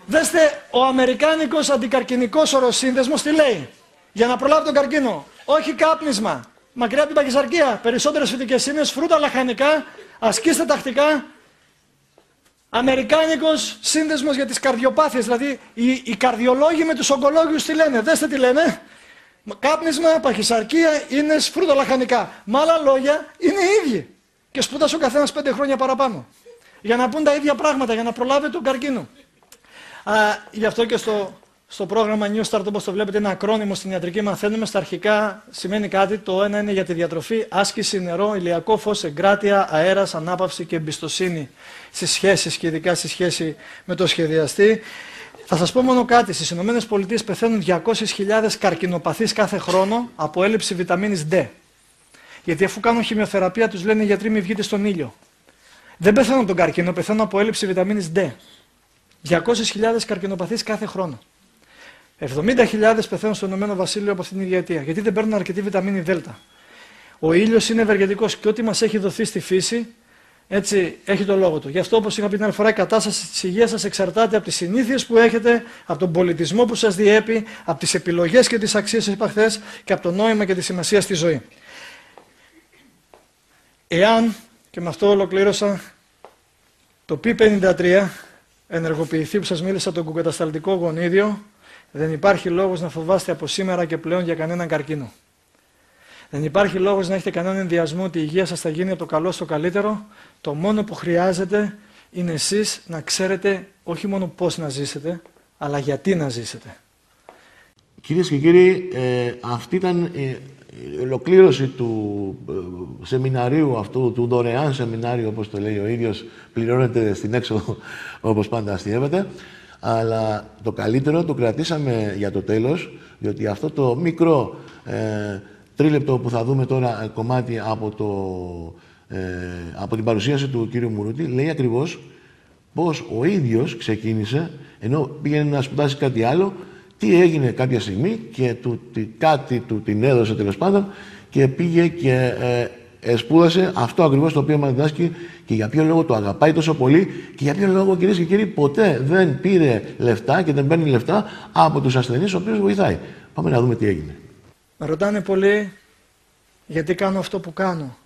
S3: Δέστε, ο Αμερικάνικος Αντικαρκινικός Οροσύνδεσμος τι λέει. Για να προλάβει τον καρκίνο, όχι κάπνισμα, μακριά από την παχυσαρκία, περισσότερες φυτικές ίνες, φρούτα, λαχανικά, ασκήστε τακτικά. Αμερικάνικος Σύνδεσμος για τις καρδιοπάθειες, δηλαδή οι καρδιολόγοι με τους ογκολόγους τι λένε, δέστε τι λένε. Κάπνισμα, παχυσαρκία, ίνες, φρούτα, λαχανικά. Με άλλα λόγια είναι οι ίδιοι. Και σπούδασε ο καθένας 5 χρόνια παραπάνω. Για να πούν τα ίδια πράγματα, για να προλάβει τον καρκίνο. Γι' αυτό και στο πρόγραμμα New Start, όπως το βλέπετε, ένα ακρόνιμο στην ιατρική μαθαίνουμε. Στα αρχικά σημαίνει κάτι. Το ένα είναι για τη διατροφή, άσκηση, νερό, ηλιακό φως, εγκράτεια, αέρας, ανάπαυση και εμπιστοσύνη στις σχέσεις και ειδικά στη σχέση με το σχεδιαστή. Θα σας πω μόνο κάτι. Στις ΗΠΑ πεθαίνουν 200.000 καρκινοπαθείς κάθε χρόνο από έλλειψη βιταμίνης D. Γιατί αφού κάνουν χημειοθεραπεία τους λένε οι γιατροί μη βγείτε στον ήλιο. Δεν πεθαίνουν από τον καρκίνο, πεθαίνουν από έλλειψη βιταμίνης D. 200.000 καρκινοπαθείς κάθε χρόνο. 70.000 πεθαίνουν στο Ηνωμένο Βασίλειο από αυτήν την ίδια αιτία. Γιατί δεν παίρνουν αρκετή βιταμίνη Δ. Ο ήλιος είναι ευεργετικός και ό,τι μας έχει δοθεί στη φύση, έτσι έχει το λόγο του. Γι' αυτό, όπως είχα πει την άλλη φορά, η κατάσταση της υγείας σας εξαρτάται από τις συνήθειες που έχετε, από τον πολιτισμό που σας διέπει, από τις επιλογές και τις αξίες που είπα χθες και από το νόημα και τη σημασία στη ζωή. Εάν, και με αυτό ολοκλήρωσα, το P53 ενεργοποιηθεί που σας μίλησα το κουκατασταλτικό γονίδιο, δεν υπάρχει λόγος να φοβάστε από σήμερα και πλέον για κανέναν καρκίνο. Δεν υπάρχει λόγος να έχετε κανέναν ενδιασμό ότι η υγεία σας θα γίνει από το καλό στο καλύτερο. Το μόνο που χρειάζεται είναι εσείς να ξέρετε όχι μόνο πώς να ζήσετε, αλλά γιατί να ζήσετε.
S2: Κυρίες και κύριοι, αυτή ήταν η ολοκλήρωση του σεμιναρίου αυτού, του δωρεάν σεμινάριου, όπως το λέει ο ίδιος, πληρώνεται στην έξοδο, όπως πάντα αστιεύεται. Αλλά το καλύτερο το κρατήσαμε για το τέλος, διότι αυτό το μικρό τρίλεπτο που θα δούμε τώρα κομμάτι από την παρουσίαση του κύριου Μουρούτη λέει ακριβώς πώς ο ίδιος ξεκίνησε, ενώ πήγαινε να σπουδάσει κάτι άλλο, τι έγινε κάποια στιγμή και κάτι του την έδωσε τέλος πάντων και πήγε και σπούδασε αυτό ακριβώς το οποίο μας διδάσκει και για ποιο λόγο το αγαπάει τόσο πολύ και για ποιο λόγο, κυρίες και κύριοι, ποτέ δεν πήρε λεφτά και δεν παίρνει λεφτά από τους ασθενείς, ο οποίος βοηθάει. Πάμε να δούμε τι έγινε.
S3: Με ρωτάνε πολύ γιατί κάνω αυτό που κάνω.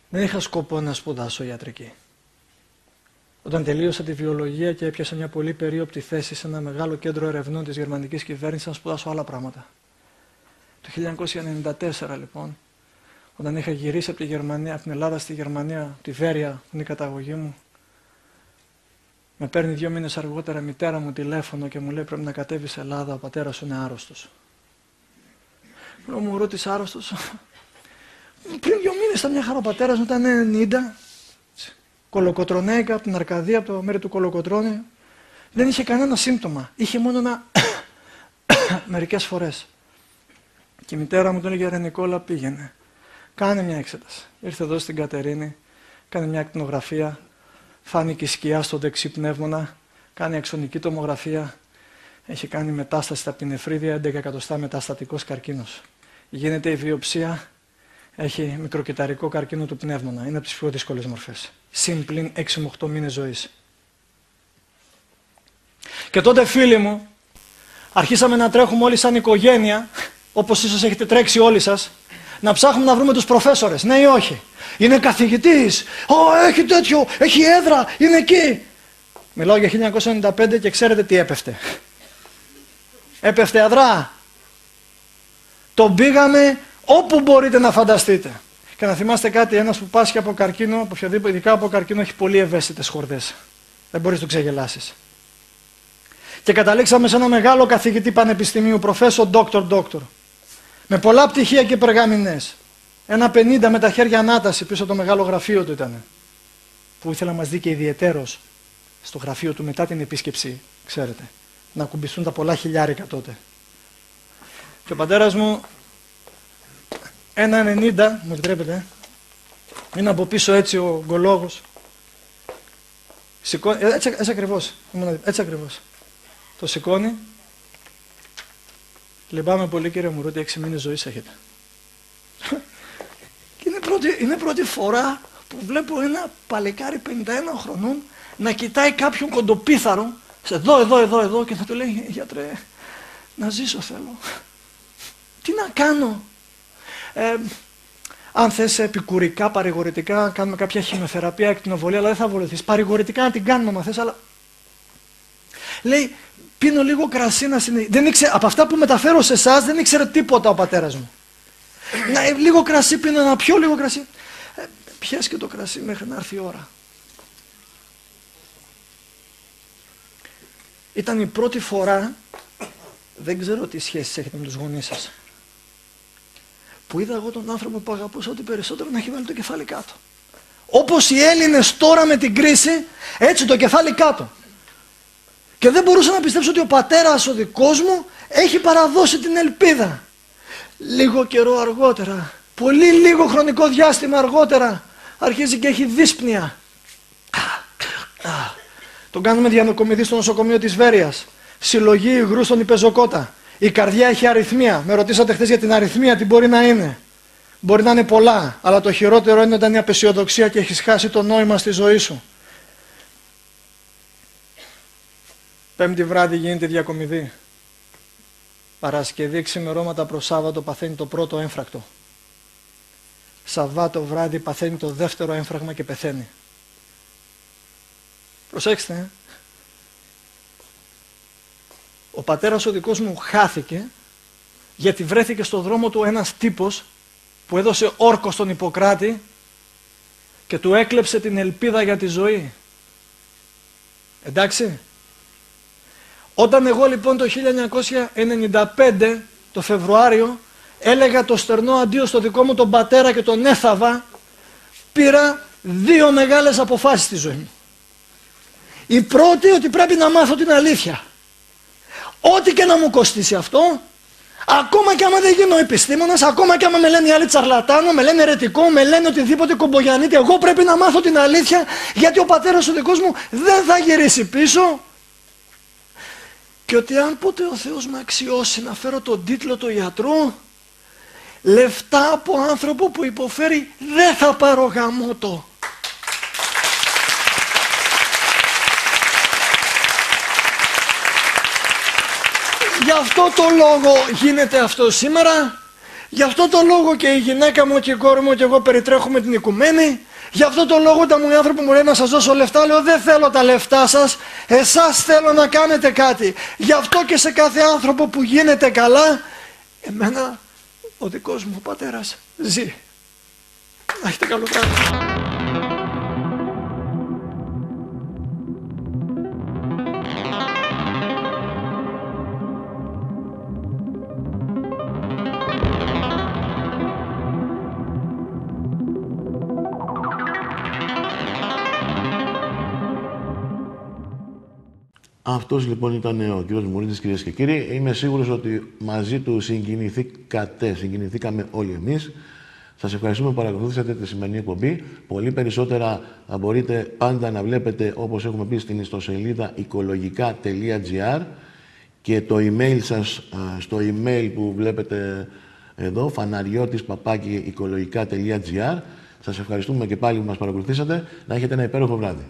S3: Δεν είχα σκοπό να σπουδάσω ιατρική. Όταν τελείωσα τη βιολογία και έπιασα μια πολύ περίοπτη θέση σε ένα μεγάλο κέντρο ερευνών της γερμανικής κυβέρνησης, να σπουδάσω άλλα πράγματα. Το 1994 λοιπόν, όταν είχα γυρίσει από την Ελλάδα στη Γερμανία, από τη Βέρεια, που είναι η καταγωγή μου, με παίρνει 2 μήνες αργότερα η μητέρα μου τηλέφωνο και μου λέει πρέπει να κατέβεις σε Ελλάδα, ο πατέρας σου είναι άρρωστος. Μου ρώτησε άρρωστος. Πριν 2 μήνες ήταν μια χαρά, ο πατέρας μου ήταν 90, κολοκοτρονέικα από την Αρκαδία, από το μέρη του Κολοκοτρώνη. Δεν είχε κανένα σύμπτωμα, είχε μόνο ένα μερικές φορές. Και η μητέρα μου τον έλεγε ρε Νικόλα, πήγαινε, κάνε μια εξέταση. Ήρθε εδώ στην Κατερίνη, κάνε μια ακτινογραφία, φάνηκε σκιά στο δεξί πνεύμονα, κάνει αξονική τομογραφία, έχει κάνει μετάσταση από την νεφρίδια, 11 εκατοστά μεταστατικός καρκίνος. Γίνεται η βιοψία, έχει μικροκυταρικό καρκίνο του πνεύμονα. Είναι από τις πιο δύσκολες μορφές. Συν πλην 6 με 8 μήνες ζωής. Και τότε φίλοι μου, αρχίσαμε να τρέχουμε όλοι σαν οικογένεια, όπως ίσως έχετε τρέξει όλοι σας, να ψάχνουμε να βρούμε τους προφέσορες. Ναι ή όχι. Είναι καθηγητής. Έχει τέτοιο, έχει έδρα, είναι εκεί. Μιλάω για 1995 και ξέρετε τι έπεφτε. Έπεφτε αδρά. Τον πήγαμε όπου μπορείτε να φανταστείτε. Και να θυμάστε κάτι, ένας που πάσχει από καρκίνο, από οποιοδήποτε, ειδικά από καρκίνο, έχει πολύ ευαίσθητες χορδές. Δεν μπορείς να το ξεγελάσεις. Και καταλήξαμε σε ένα μεγάλο καθηγητή πανεπιστημίου, προφέσο δόκτωρ, με πολλά πτυχία και περγαμηνές. Ένα 50 με τα χέρια ανάταση πίσω από το μεγάλο γραφείο του ήταν. Που ήθελα να μας δει και ιδιαιτέρως στο γραφείο του μετά την επίσκεψη, ξέρετε. Να κουμπιστούν τα πολλά χιλιάρικα τότε. Και ο πατέρας μου, 1,90, μου επιτρέπετε, είναι από πίσω έτσι ο γκολόγος. Έτσι ακριβώς. Το σηκώνει. Λυπάμαι πολύ κύριε Μουρούτη, 6 μήνες ζωής έχετε. Και είναι πρώτη φορά που βλέπω ένα παλικάρι 51 χρονών να κοιτάει κάποιον κοντοπίθαρο, εδώ και θα του λέει γιατρέ, να ζήσω θέλω. Τι να κάνω. Αν θες επικουρικά, παρηγορητικά, κάνουμε κάποια χημειοθεραπεία, ακτινοβολία, αλλά δεν θα βοηθήσει. Παρηγορητικά να την κάνουμε, αν θες, αλλά. Λέει, πίνω λίγο κρασί να συνεχίσει. Από αυτά που μεταφέρω σε εσάς δεν ήξερε τίποτα ο πατέρας μου. Λίγο κρασί πίνω, να πιω λίγο κρασί. Πιες και το κρασί μέχρι να έρθει η ώρα. Ήταν η πρώτη φορά, δεν ξέρω τι σχέσεις έχετε με τους γονείς σας, που είδα εγώ τον άνθρωπο που αγαπούσα ότι περισσότερο να έχει βάλει το κεφάλι κάτω. Όπως οι Έλληνες τώρα με την κρίση, έτσι το κεφάλι κάτω. Και δεν μπορούσα να πιστέψω ότι ο πατέρας ο δικός μου έχει παραδώσει την ελπίδα. Λίγο καιρό αργότερα, πολύ λίγο χρονικό διάστημα αργότερα, αρχίζει και έχει δύσπνοια. Τον κάνουμε διανοκομιδή στο νοσοκομείο της Βέρειας. Συλλογή υγρού στον Ιππεζοκότα. Η καρδιά έχει αριθμία. Με ρωτήσατε χθες για την αριθμία, τι μπορεί να είναι. Μπορεί να είναι πολλά, αλλά το χειρότερο είναι όταν είναι απεσιοδοξία και έχεις χάσει το νόημα στη ζωή σου. Πέμπτη βράδυ γίνεται διακομιδή. Παρασκευή ξημερώματα προς Σάββατο παθαίνει το πρώτο έμφρακτο. Σαββάτο βράδυ παθαίνει το δεύτερο έμφραγμα και πεθαίνει. Προσέξτε, Ο πατέρας ο δικός μου χάθηκε γιατί βρέθηκε στο δρόμο του ένας τύπος που έδωσε όρκο στον Ιπποκράτη και του έκλεψε την ελπίδα για τη ζωή. Εντάξει. Όταν εγώ λοιπόν το 1995 το Φεβρουάριο έλεγα το στερνό αντίο στο δικό μου τον πατέρα και τον έθαβα, πήρα δύο μεγάλες αποφάσεις στη ζωή μου. Η πρώτη, ότι πρέπει να μάθω την αλήθεια. Ό,τι και να μου κοστίσει αυτό, ακόμα και άμα δεν γίνω επιστήμονας, ακόμα και άμα με λένε οι άλλοι τσαρλατάνο, με λένε ερετικό, με λένε οτιδήποτε κομπογιανίτη, εγώ πρέπει να μάθω την αλήθεια, γιατί ο πατέρας ο δικός μου δεν θα γυρίσει πίσω. Και ότι αν ποτέ ο Θεός με αξιώσει να φέρω τον τίτλο του ιατρού, λεφτά από άνθρωπο που υποφέρει δεν θα πάρω γαμώτο. Γι' αυτό το λόγο γίνεται αυτό σήμερα, γι' αυτό το λόγο και η γυναίκα μου και η κόρη μου και εγώ περιτρέχουμε την οικουμένη, γι' αυτό το λόγο όταν μου οι άνθρωποι μου λένε να σας δώσω λεφτά, λέω δεν θέλω τα λεφτά σας, εσάς θέλω να κάνετε κάτι. Γι' αυτό και σε κάθε άνθρωπο που γίνεται καλά, εμένα ο δικός μου πατέρας ζει. Να έχετε καλό βράδυ.
S2: Αυτός λοιπόν ήταν ο κύριος Μουρίτης, κυρίες και κύριοι. Είμαι σίγουρος ότι μαζί του συγκινηθήκαμε όλοι εμείς. Σας ευχαριστούμε που παρακολουθήσατε τη σημερινή εκπομπή. Πολύ περισσότερα θα μπορείτε πάντα να βλέπετε, όπως έχουμε πει, στην ιστοσελίδα οικολογικά.gr και το email σας στο email που βλέπετε εδώ, fanariotis@οικολογικά.gr. Σας ευχαριστούμε και πάλι που μας παρακολουθήσατε. Να έχετε ένα υπέροχο βράδυ.